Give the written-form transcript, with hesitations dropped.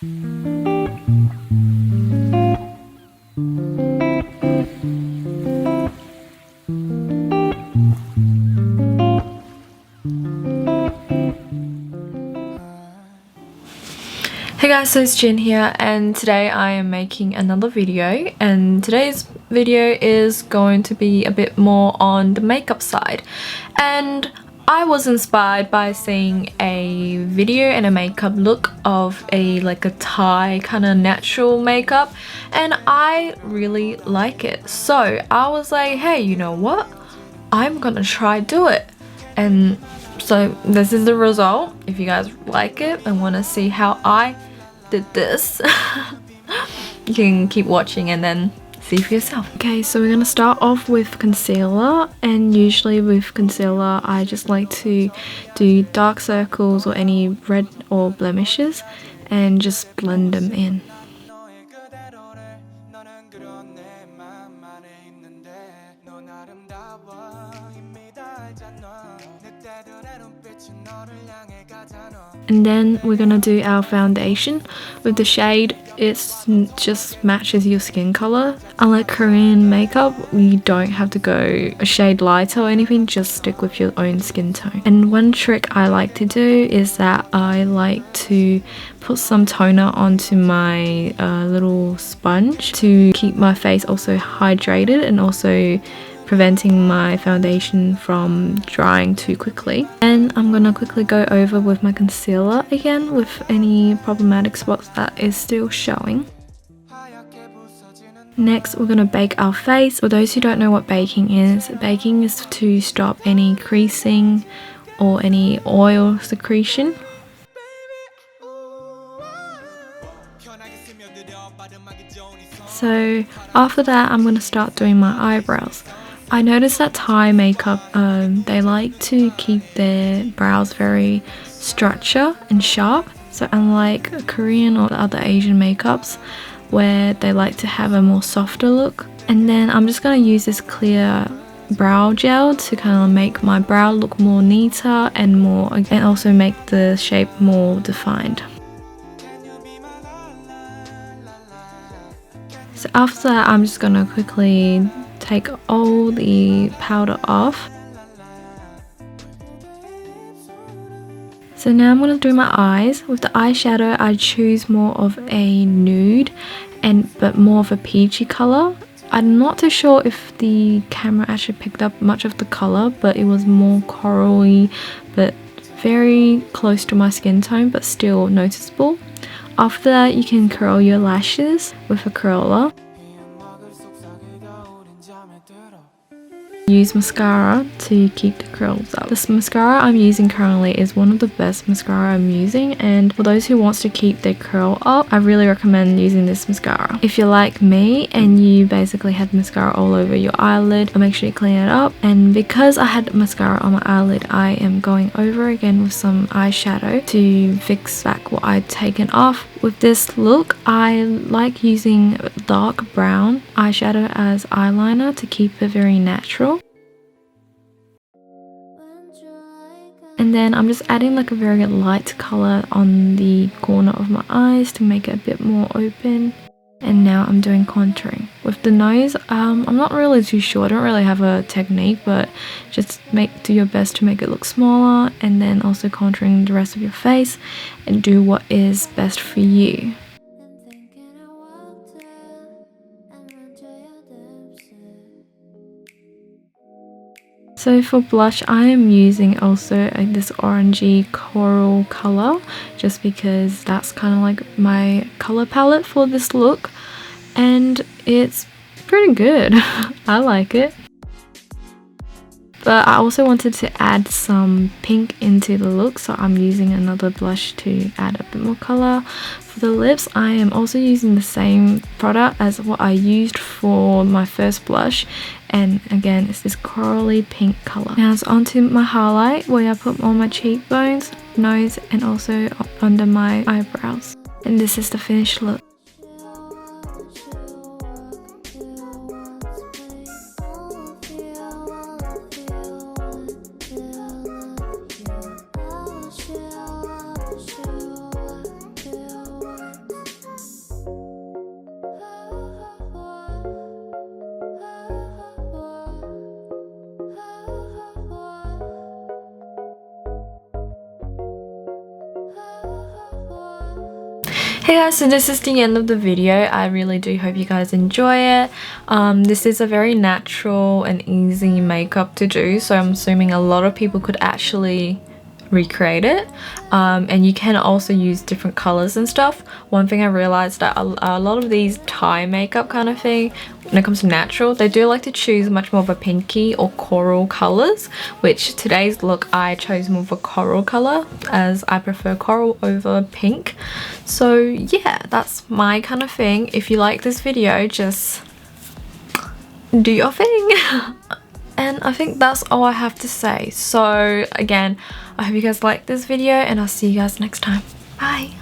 Hey guys, so it's Jin here, and today I am making another video, and today's video is going to be a bit more on the makeup side. And I was inspired by seeing a video and a makeup look of a Thai kind of natural makeup, and I really like it. So I was like, hey, you know what? I'm gonna try do it. And so this is the result. If you guys like it and want to see how I did this, you can keep watching and then see for yourself. Okay, so we're gonna start off with concealer, and usually with concealer I just like to do dark circles or any red or blemishes and just blend them in. And then we're gonna do our foundation with the shade. It just matches your skin color. Unlike Korean makeup, you don't have to go a shade lighter or anything, just stick with your own skin tone. And one trick I like to do is that I like to put some toner onto my little sponge to keep my face also hydrated and also preventing my foundation from drying too quickly. And I'm gonna quickly go over with my concealer again with any problematic spots that is still showing. Next, we're gonna bake our face. For those who don't know what baking is to stop any creasing or any oil secretion. So after that, I'm gonna start doing my eyebrows. I noticed that Thai makeup, they like to keep their brows very structured and sharp. So unlike Korean or other Asian makeups where they like to have a more softer look. And then I'm just going to use this clear brow gel to kind of make my brow look more neater and also make the shape more defined. So after that, I'm just going to quickly take all the powder off. So now I'm going to do my eyes. With the eyeshadow, I choose more of a nude but more of a peachy color. I'm not too sure if the camera actually picked up much of the color, but it was more corally but very close to my skin tone but still noticeable. After that, you can curl your lashes with a curler. Use mascara to keep the curls up. This mascara I'm using currently is one of the best mascara I'm using, and for those who wants to keep their curl up, I really recommend using this mascara. If you're like me and you basically had mascara all over your eyelid, make sure you clean it up. And because I had mascara on my eyelid, I am going over again with some eyeshadow to fix back what I'd taken off. With this look, I like using dark brown eyeshadow as eyeliner to keep it very natural. And then I'm just adding like a very light color on the corner of my eyes to make it a bit more open. And now I'm doing contouring. With the nose, I'm not really too sure. I don't really have a technique, but just do your best to make it look smaller, and then also contouring the rest of your face and do what is best for you. So for blush, I am using also this orangey coral color, just because that's kind of like my color palette for this look, and it's pretty good. I like it. But I also wanted to add some pink into the look, so I'm using another blush to add a bit more color. For the lips, I am also using the same product as what I used for my first blush, and again it's this corally pink color. Now it's onto my highlight, where I put on my cheekbones, nose, and also under my eyebrows. And this is the finished look. Hey guys, so this is the end of the video. I really do hope you guys enjoy it. This is a very natural and easy makeup to do, so I'm assuming a lot of people could actually recreate it, and you can also use different colors and stuff. One thing I realized that a lot of these Thai makeup kind of thing, when it comes to natural, they do like to choose much more of a pinky or coral colors, which today's look I chose more of a coral color as I prefer coral over pink. So yeah, that's my kind of thing. If you like this video, just do your thing. And I think that's all I have to say. So again, I hope you guys like this video and I'll see you guys next time. Bye!